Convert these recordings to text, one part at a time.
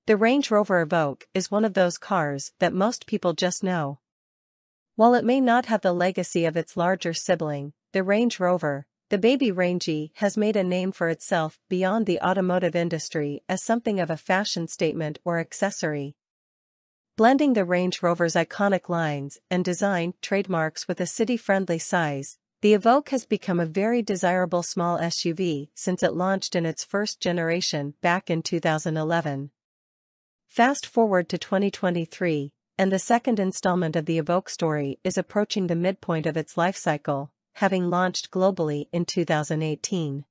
The Range Rover Evoque is one of those cars that most people just know. While it may not have the legacy of its larger sibling, the Range Rover, the baby Rangy has made a name for itself beyond the automotive industry as something of a fashion statement or accessory. Blending the Range Rover's iconic lines and design trademarks with a city-friendly size, the Evoque has become a very desirable small SUV since it launched in its first generation back in 2011. Fast forward to 2023, and the second installment of the Evoque story is approaching the midpoint of its life cycle, having launched globally in 2018.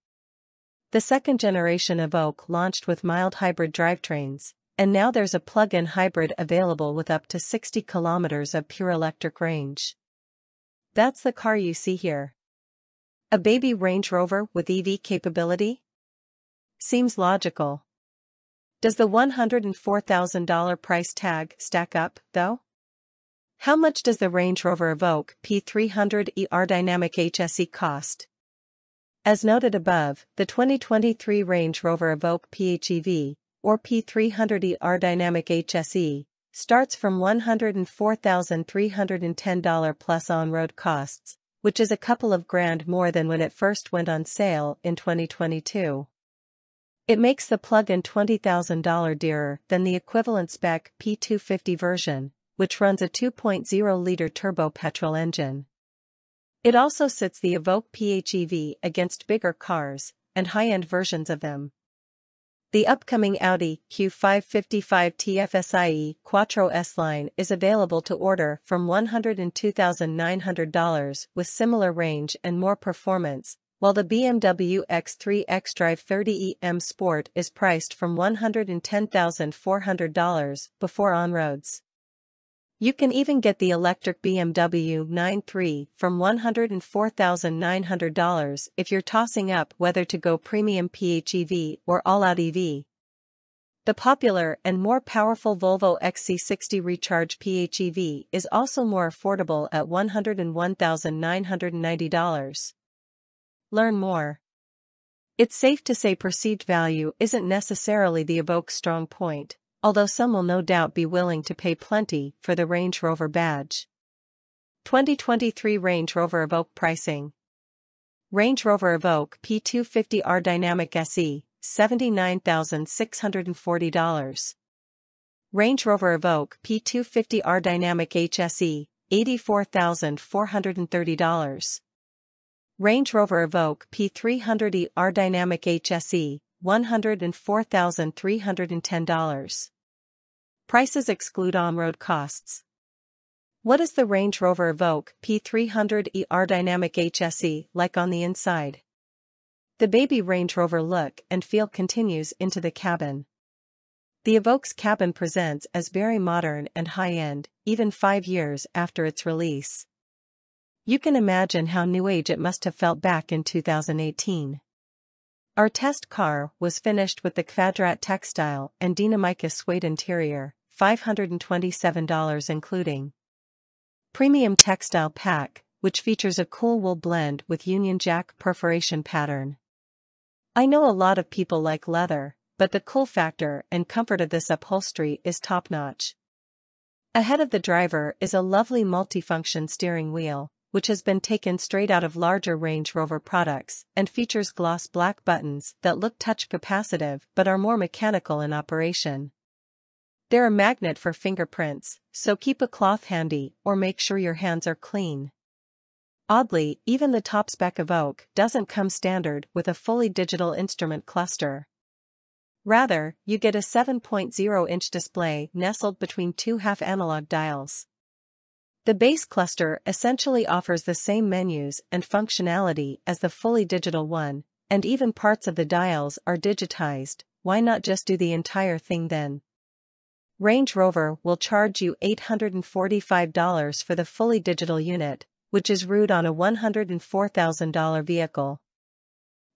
The second-generation Evoque launched with mild hybrid drivetrains, and now there's a plug-in hybrid available with up to 60 kilometers of pure electric range. That's the car you see here. A baby Range Rover with EV capability? Seems logical. Does the $104,000 price tag stack up, though? How much does the Range Rover Evoque P300e Dynamic HSE cost? As noted above, the 2023 Range Rover Evoque PHEV, or P300e Dynamic HSE, starts from $104,310 plus on-road costs, which is a couple of grand more than when it first went on sale in 2022. It makes the plug-in $20,000 dearer than the equivalent spec P250 version, which runs a 2.0-liter turbo petrol engine. It also sits the Evoque PHEV against bigger cars and high-end versions of them. The upcoming Audi Q5 TFSIe Quattro S-Line is available to order from $102,900 with similar range and more performance, while the BMW X3 xDrive 30e M Sport is priced from $110,400 before on-roads. You can even get the electric BMW 9/3 from $104,900 if you're tossing up whether to go premium PHEV or all-out EV. The popular and more powerful Volvo XC60 Recharge PHEV is also more affordable at $101,990. Learn more. It's safe to say perceived value isn't necessarily the Evoque's strong point, although some will no doubt be willing to pay plenty for the Range Rover badge. 2023 Range Rover Evoque pricing. Range Rover Evoque P250R Dynamic SE, $79,640. Range Rover Evoque P250R Dynamic HSE, $84,430. Range Rover Evoque P300e Dynamic HSE, $104,310. Prices exclude on-road costs. What is the Range Rover Evoque P300e Dynamic HSE like on the inside? The baby Range Rover look and feel continues into the cabin. The Evoque's cabin presents as very modern and high-end, even 5 years after its release. You can imagine how new age it must have felt back in 2018. Our test car was finished with the Quadrat textile and Dinamica suede interior, $527 including premium textile pack, which features a cool wool blend with Union Jack perforation pattern. I know a lot of people like leather, but the cool factor and comfort of this upholstery is top-notch. Ahead of the driver is a lovely multifunction steering wheel, which has been taken straight out of larger Range Rover products and features gloss black buttons that look touch capacitive but are more mechanical in operation. They're a magnet for fingerprints, so keep a cloth handy or make sure your hands are clean. Oddly, even the top-spec Evoque doesn't come standard with a fully digital instrument cluster. Rather, you get a 7.0-inch display nestled between two half-analog dials. The base cluster essentially offers the same menus and functionality as the fully digital one, and even parts of the dials are digitized. Why not just do the entire thing then? Range Rover will charge you $845 for the fully digital unit, which is rude on a $104,000 vehicle.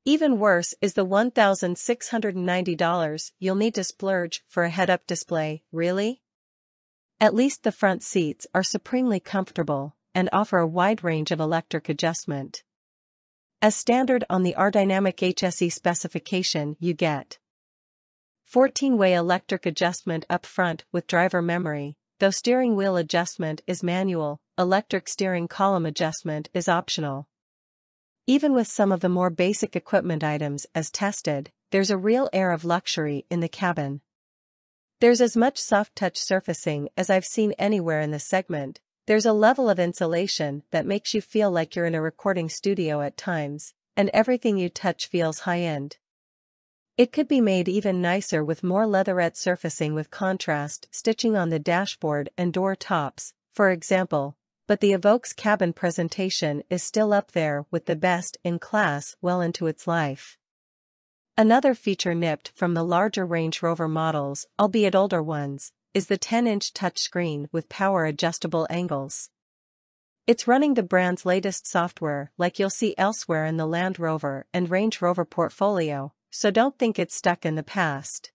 Even worse is the $1,690 you'll need to splurge for a head-up display. Really? At least the front seats are supremely comfortable and offer a wide range of electric adjustment. As standard on the R Dynamic HSE specification, you get 14-way electric adjustment up front with driver memory, though steering wheel adjustment is manual, electric steering column adjustment is optional. Even with some of the more basic equipment items as tested, there's a real air of luxury in the cabin. There's as much soft touch surfacing as I've seen anywhere in the segment. There's a level of insulation that makes you feel like you're in a recording studio at times, and everything you touch feels high-end. It could be made even nicer with more leatherette surfacing with contrast stitching on the dashboard and door tops, for example, but the Evoque's cabin presentation is still up there with the best in class well into its life. Another feature nipped from the larger Range Rover models, albeit older ones, is the 10-inch touchscreen with power-adjustable angles. It's running the brand's latest software like you'll see elsewhere in the Land Rover and Range Rover portfolio, so don't think it's stuck in the past.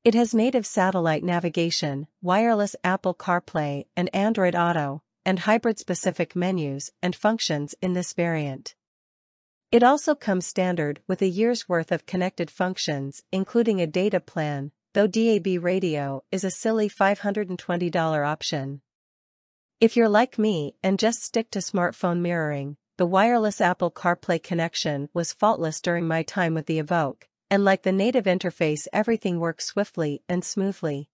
It has native satellite navigation, wireless Apple CarPlay and Android Auto, and hybrid-specific menus and functions in this variant. It also comes standard with a year's worth of connected functions, including a data plan, though DAB radio is a silly $520 option. If you're like me and just stick to smartphone mirroring, the wireless Apple CarPlay connection was faultless during my time with the Evoque, and like the native interface everything works swiftly and smoothly.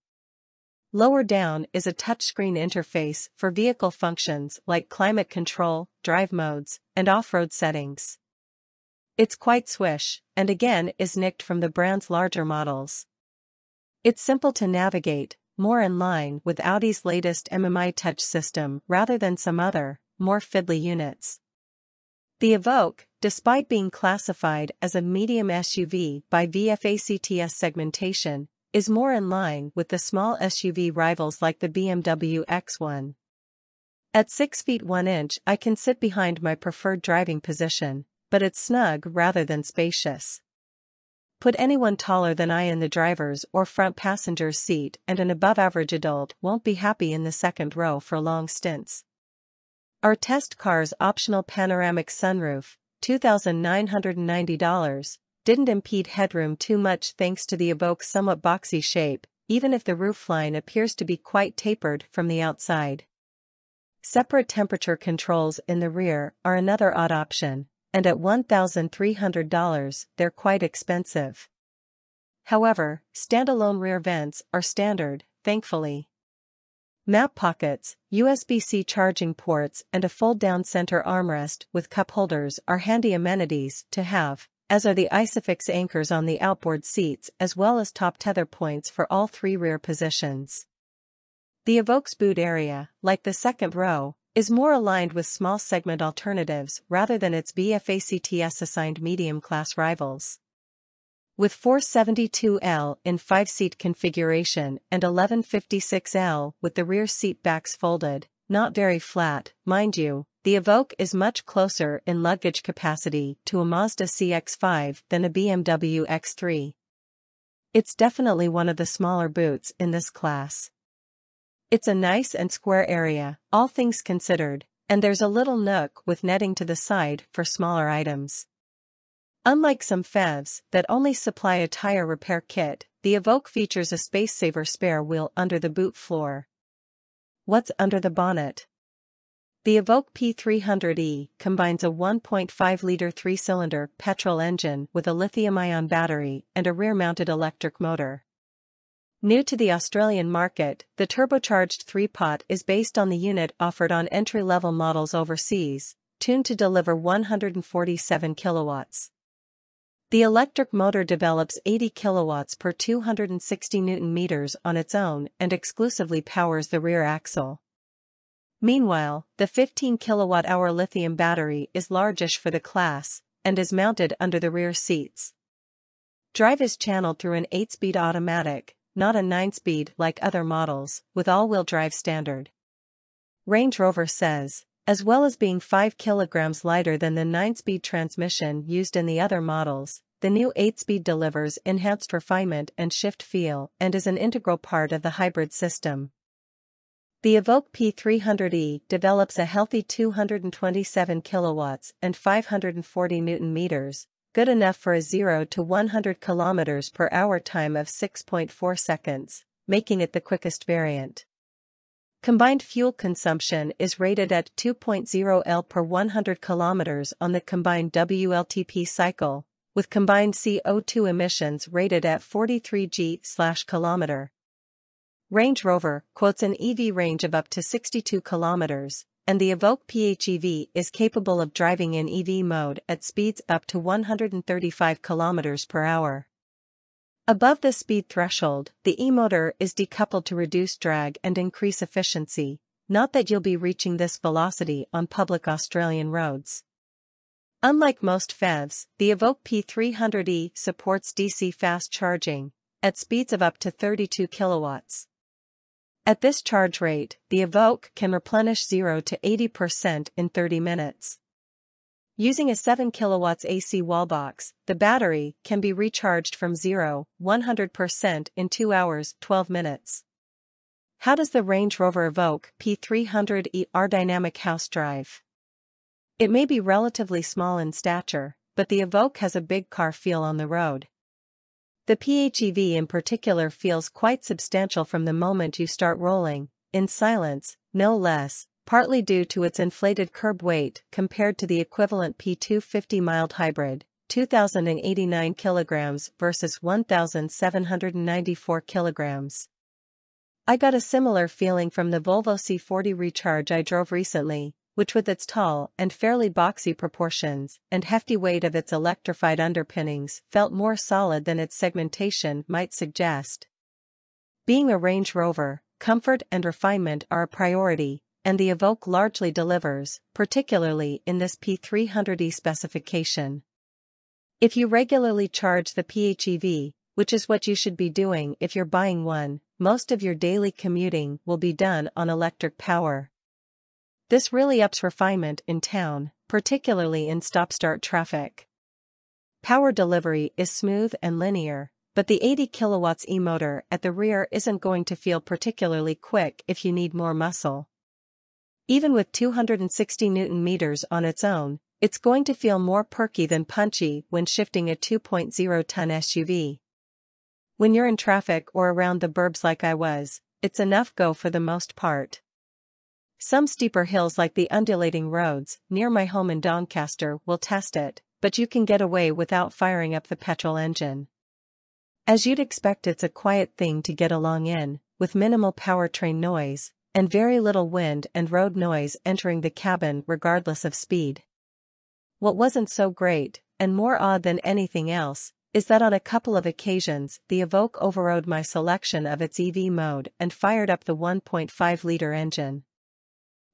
Lower down is a touchscreen interface for vehicle functions like climate control, drive modes, and off-road settings. It's quite swish, and again is nicked from the brand's larger models. It's simple to navigate, more in line with Audi's latest MMI touch system rather than some other, more fiddly units. The Evoque, despite being classified as a medium SUV by VFACTS segmentation, is more in line with the small SUV rivals like the BMW X1. At 6 feet 1 inch I can sit behind my preferred driving position, but it's snug rather than spacious. Put anyone taller than I in the driver's or front passenger's seat and an above-average adult won't be happy in the second row for long stints. Our test car's optional panoramic sunroof, $2,990, didn't impede headroom too much thanks to the Evoque's somewhat boxy shape, even if the roofline appears to be quite tapered from the outside. Separate temperature controls in the rear are another odd option, and at $1,300 they're quite expensive. However, standalone rear vents are standard, thankfully. Map pockets, USB-C charging ports and a fold-down center armrest with cup holders are handy amenities to have, as are the Isofix anchors on the outboard seats as well as top tether points for all 3 rear positions. The Evoque's boot area, like the second row, is more aligned with small segment alternatives rather than its VFACTS-assigned medium-class rivals. With 472L in 5-seat configuration and 1156L with the rear seat backs folded, not very flat, mind you, the Evoque is much closer in luggage capacity to a Mazda CX-5 than a BMW X3. It's definitely one of the smaller boots in this class. It's a nice and square area, all things considered, and there's a little nook with netting to the side for smaller items. Unlike some PHEVs that only supply a tire repair kit, the Evoque features a space-saver spare wheel under the boot floor. What's under the bonnet? The Evoque P300e combines a 1.5-liter 3-cylinder petrol engine with a lithium-ion battery and a rear-mounted electric motor. New to the Australian market, the turbocharged 3-pot is based on the unit offered on entry-level models overseas, tuned to deliver 147 kilowatts. The electric motor develops 80 kilowatts per 260 Nm on its own and exclusively powers the rear axle. Meanwhile, the 15 kilowatt-hour lithium battery is largish for the class and is mounted under the rear seats. Drive is channeled through an 8-speed automatic, not a 9-speed like other models, with all-wheel drive standard. Range Rover says, as well as being 5 kilograms lighter than the 9-speed transmission used in the other models, the new 8-speed delivers enhanced refinement and shift feel and is an integral part of the hybrid system. The Evoque P300e develops a healthy 227 kilowatts and 540 Nm, good enough for a 0 to 100 km per hour time of 6.4 seconds, making it the quickest variant. Combined fuel consumption is rated at 2.0 L per 100 km on the combined WLTP cycle, with combined CO2 emissions rated at 43 g/km. Range Rover quotes an EV range of up to 62 km, and the Evoque PHEV is capable of driving in EV mode at speeds up to 135 km per hour. Above the speed threshold, the e-motor is decoupled to reduce drag and increase efficiency, not that you'll be reaching this velocity on public Australian roads. Unlike most PHEVs, the Evoque P300e supports DC fast charging, at speeds of up to 32 kilowatts. At this charge rate, the Evoque can replenish 0 to 80% in 30 minutes. Using a 7 kilowatts AC wallbox, the battery can be recharged from 0-100% in 2 hours 12 minutes. How does the Range Rover Evoque P300e aerodynamic house drive? It may be relatively small in stature, but the Evoque has a big car feel on the road. The PHEV in particular feels quite substantial from the moment you start rolling, in silence, no less, partly due to its inflated curb weight compared to the equivalent P250 mild hybrid, 2,089 kilograms versus 1,794 kilograms. I got a similar feeling from the Volvo C40 Recharge I drove recently, which with its tall and fairly boxy proportions and hefty weight of its electrified underpinnings felt more solid than its segmentation might suggest. Being a Range Rover, comfort and refinement are a priority, and the Evoque largely delivers, particularly in this P300e specification. If you regularly charge the PHEV, which is what you should be doing if you're buying one, most of your daily commuting will be done on electric power. This really ups refinement in town, particularly in stop-start traffic. Power delivery is smooth and linear, but the 80 kilowatts e-motor at the rear isn't going to feel particularly quick if you need more muscle. Even with 260 Nm on its own, it's going to feel more perky than punchy when shifting a 2.0-ton SUV. When you're in traffic or around the burbs like I was, it's enough go for the most part. Some steeper hills like the undulating roads near my home in Doncaster will test it, but you can get away without firing up the petrol engine. As you'd expect, it's a quiet thing to get along in, with minimal powertrain noise, and very little wind and road noise entering the cabin regardless of speed. What wasn't so great, and more odd than anything else, is that on a couple of occasions the Evoque overrode my selection of its EV mode and fired up the 1.5-liter engine.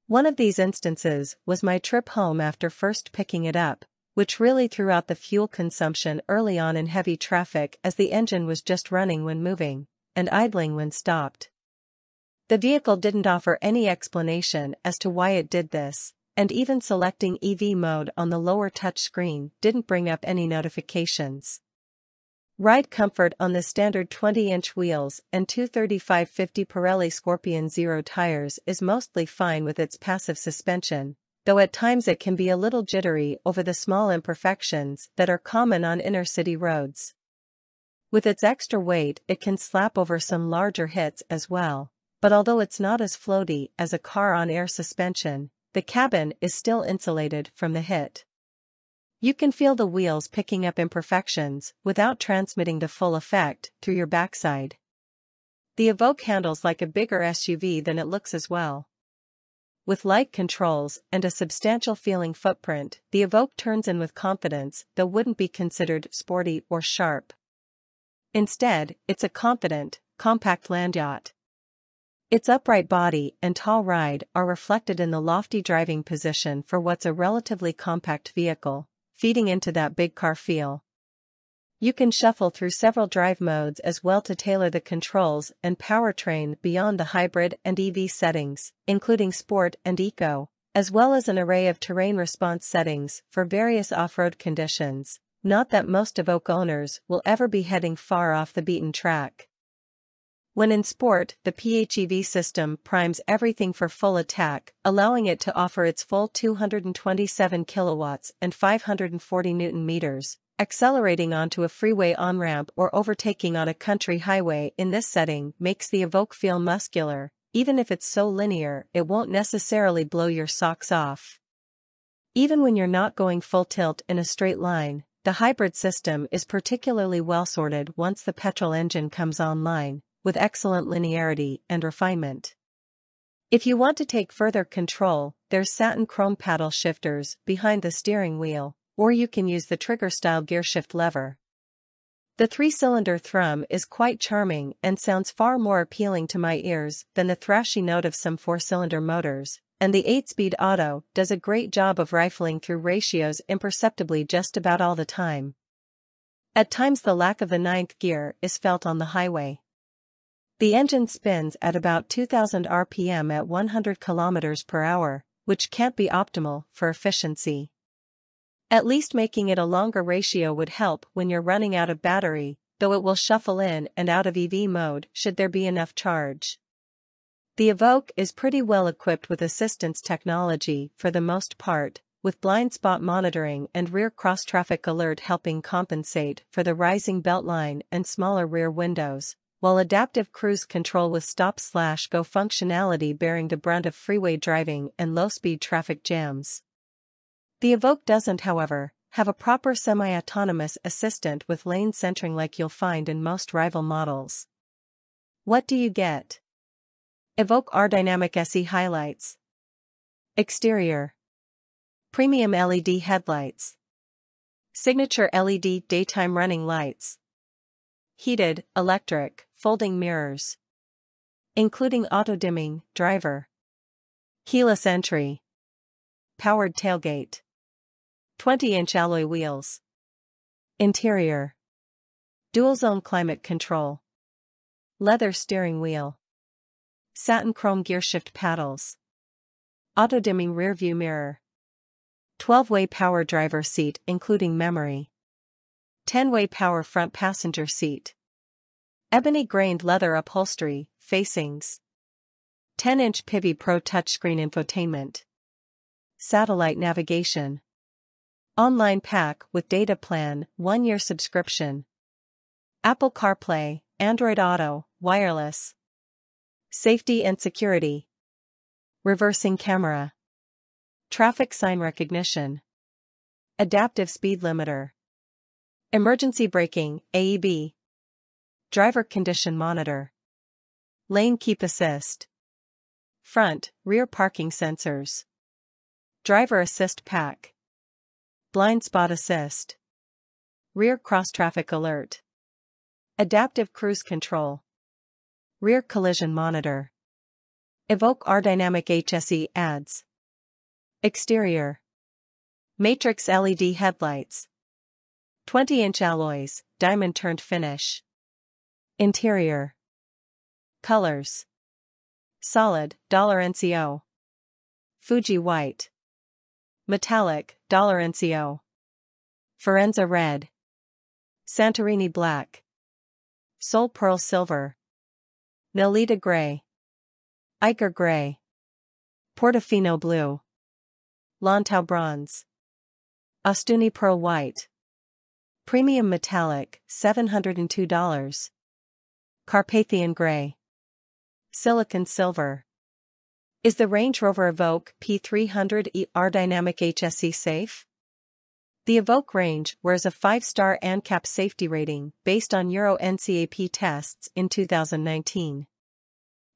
One of these instances was my trip home after first picking it up, which really threw out the fuel consumption early on in heavy traffic as the engine was just running when moving, and idling when stopped. The vehicle didn't offer any explanation as to why it did this, and even selecting EV mode on the lower touchscreen didn't bring up any notifications. Ride comfort on the standard 20-inch wheels and 235/50 Pirelli Scorpion Zero tires is mostly fine with its passive suspension, though at times it can be a little jittery over the small imperfections that are common on inner-city roads. With its extra weight, it can slap over some larger hits as well, but although it's not as floaty as a car on air suspension, the cabin is still insulated from the hit. You can feel the wheels picking up imperfections without transmitting the full effect through your backside. The Evoque handles like a bigger SUV than it looks as well. With light controls and a substantial feeling footprint, the Evoque turns in with confidence, though wouldn't be considered sporty or sharp. Instead, it's a confident, compact land yacht. Its upright body and tall ride are reflected in the lofty driving position for what's a relatively compact vehicle, feeding into that big car feel. You can shuffle through several drive modes as well to tailor the controls and powertrain beyond the hybrid and EV settings, including Sport and Eco, as well as an array of terrain response settings for various off-road conditions. Not that most Evoque owners will ever be heading far off the beaten track. When in Sport, the PHEV system primes everything for full attack, allowing it to offer its full 227 kilowatts and 540 Nm, Accelerating onto a freeway on-ramp or overtaking on a country highway in this setting makes the Evoque feel muscular. Even if it's so linear, it won't necessarily blow your socks off. Even when you're not going full tilt in a straight line, the hybrid system is particularly well-sorted once the petrol engine comes online, with excellent linearity and refinement. If you want to take further control, there's satin chrome paddle shifters behind the steering wheel, or you can use the trigger-style gearshift lever. The 3-cylinder thrum is quite charming and sounds far more appealing to my ears than the thrashy note of some 4-cylinder motors, and the 8-speed auto does a great job of rifling through ratios imperceptibly just about all the time. At times the lack of the 9th gear is felt on the highway. The engine spins at about 2000 rpm at 100 km per hour, which can't be optimal for efficiency. At least making it a longer ratio would help when you're running out of battery, though it will shuffle in and out of EV mode should there be enough charge. The Evoque is pretty well equipped with assistance technology for the most part, with blind spot monitoring and rear cross-traffic alert helping compensate for the rising beltline and smaller rear windows, while adaptive cruise control with stop/go functionality bearing the brunt of freeway driving and low-speed traffic jams. The Evoque doesn't, however, have a proper semi-autonomous assistant with lane centering like you'll find in most rival models. What do you get? Evoque R Dynamic SE highlights. Exterior. Premium LED headlights. Signature LED daytime running lights. Heated, electric, folding mirrors. Including auto-dimming, driver. Keyless entry. Powered tailgate. 20-inch alloy wheels. Interior. Dual-zone climate control. Leather steering wheel. Satin chrome gearshift paddles. Auto-dimming rear-view mirror. 12-way power driver seat including memory. 10-way power front passenger seat. Ebony grained leather upholstery, facings. 10-inch Pivi Pro touchscreen infotainment. Satellite navigation. Online pack with data plan, 1-year subscription. Apple CarPlay, Android Auto, wireless. Safety and security. Reversing camera. Traffic sign recognition. Adaptive speed limiter. Emergency braking, AEB. Driver condition monitor. Lane keep assist. Front, rear parking sensors. Driver assist pack. Blind spot assist. Rear cross-traffic alert. Adaptive cruise control. Rear collision monitor. Evoque R Dynamic HSE adds. Exterior. Matrix LED headlights. 20-inch alloys, diamond-turned finish. Interior. Colors. Solid, $NCO. Fuji white. Metallic, $NCO. Forenza red. Santorini black. Sol pearl silver. Nolita gray. Ichor gray. Portofino blue. Lantau bronze. Ostuni pearl white. Premium metallic, $702. Carpathian gray. Silicon silver. Is the Range Rover Evoque P300e R Dynamic HSE safe? The Evoque range wears a 5-star ANCAP safety rating based on Euro NCAP tests in 2019.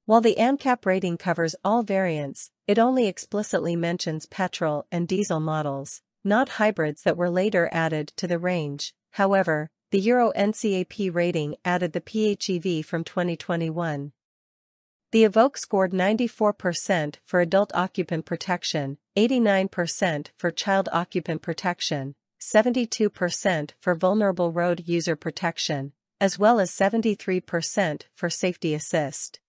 While the ANCAP rating covers all variants, it only explicitly mentions petrol and diesel models, not hybrids that were later added to the range. However, the Euro NCAP rating added the PHEV from 2021. The Evoque scored 94% for adult occupant protection, 89% for child occupant protection, 72% for vulnerable road user protection, as well as 73% for safety assist.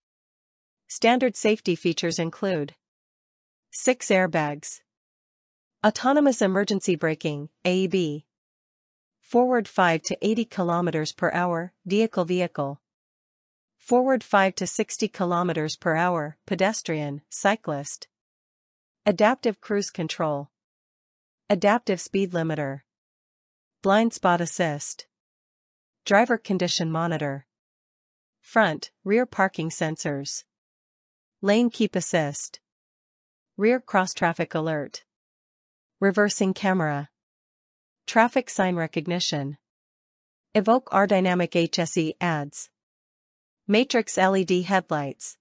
Standard safety features include 6 airbags, autonomous emergency braking, AEB, forward 5 to 80 km per hour, vehicle, forward 5 to 60 km per hour, pedestrian, cyclist, adaptive cruise control, adaptive speed limiter, blind spot assist, driver condition monitor, front, rear parking sensors, lane keep assist, rear cross-traffic alert, reversing camera, traffic sign recognition. Evoque R Dynamic HSE adds matrix LED headlights,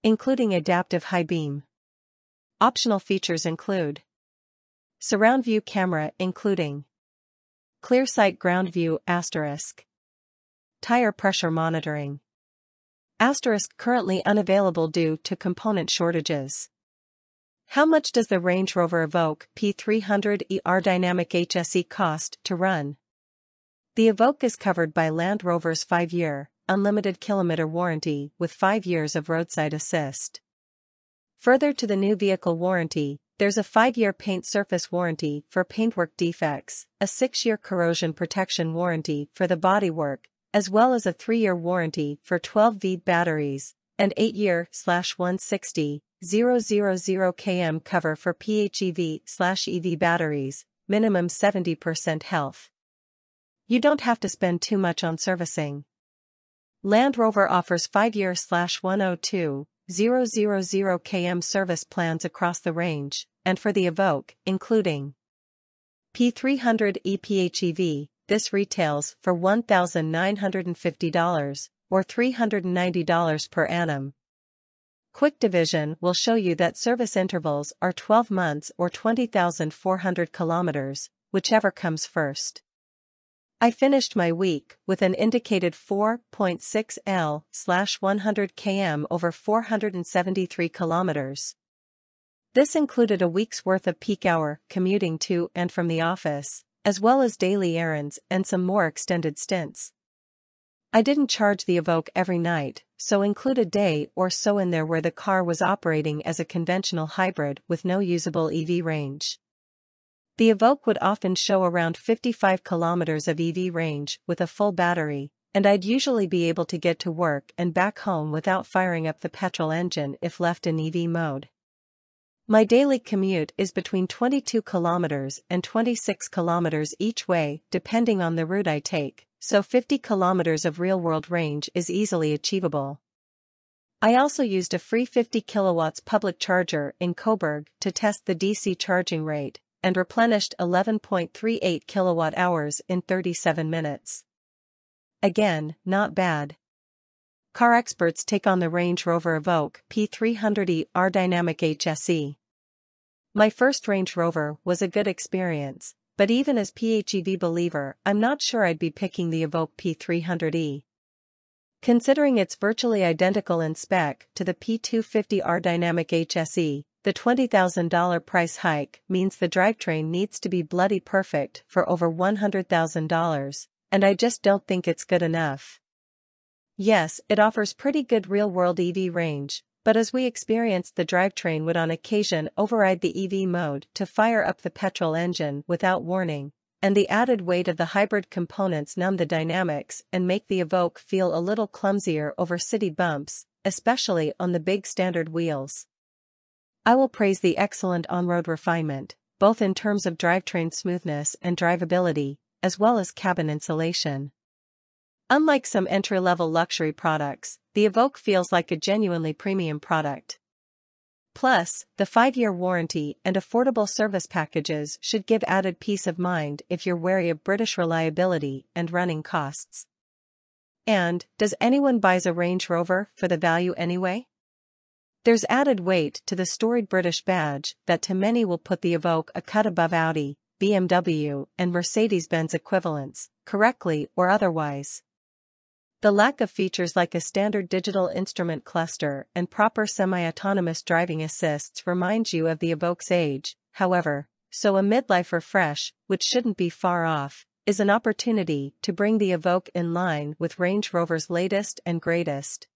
including adaptive high beam. Optional features include surround view camera including clear sight ground view asterisk, tire pressure monitoring asterisk currently unavailable due to component shortages. How much does the Range Rover Evoque P300e R Dynamic HSE cost to run? The Evoque is covered by Land Rover's 5-year, unlimited kilometer warranty with 5 years of roadside assist. Further to the new vehicle warranty, there's a 5-year paint surface warranty for paintwork defects, a 6-year corrosion protection warranty for the bodywork, as well as a 3-year warranty for 12V batteries, and 8-year/160,000 km cover for PHEV/EV batteries, minimum 70% health. You don't have to spend too much on servicing. Land Rover offers 5-year/102,000 km service plans across the range, and for the Evoque, including P300e PHEV, this retails for $1,950 or $390 per annum. Quick Division will show you that service intervals are 12 months or 20,400 kilometers, whichever comes first. I finished my week with an indicated 4.6L/100 km over 473 kilometers. This included a week's worth of peak hour commuting to and from the office, as well as daily errands and some more extended stints. I didn't charge the Evoque every night, so include a day or so in there where the car was operating as a conventional hybrid with no usable EV range. The Evoque would often show around 55 kilometers of EV range with a full battery, and I'd usually be able to get to work and back home without firing up the petrol engine if left in EV mode. My daily commute is between 22 kilometers and 26 kilometers each way depending on the route I take, so 50 kilometers of real-world range is easily achievable. I also used a free 50 kilowatts public charger in Coburg to test the DC charging rate, and replenished 11.38 kilowatt-hours in 37 minutes. Again, not bad. Car experts take on the Range Rover Evoque P300e R Dynamic HSE. My first Range Rover was a good experience, but even as PHEV believer, I'm not sure I'd be picking the Evoque P300e. Considering it's virtually identical in spec to the P250R Dynamic HSE, the $20,000 price hike means the drivetrain needs to be bloody perfect for over $100,000, and I just don't think it's good enough. Yes, it offers pretty good real-world EV range, but as we experienced, the drivetrain would on occasion override the EV mode to fire up the petrol engine without warning, and the added weight of the hybrid components numb the dynamics and make the Evoque feel a little clumsier over city bumps, especially on the big standard wheels. I will praise the excellent on-road refinement, both in terms of drivetrain smoothness and drivability, as well as cabin insulation. Unlike some entry-level luxury products, the Evoque feels like a genuinely premium product. Plus, the 5-year warranty and affordable service packages should give added peace of mind if you're wary of British reliability and running costs. And, does anyone buy a Range Rover for the value anyway? There's added weight to the storied British badge that to many will put the Evoque a cut above Audi, BMW, and Mercedes-Benz equivalents, correctly or otherwise. The lack of features like a standard digital instrument cluster and proper semi-autonomous driving assists reminds you of the Evoque's age, however, so a midlife refresh, which shouldn't be far off, is an opportunity to bring the Evoque in line with Range Rover's latest and greatest.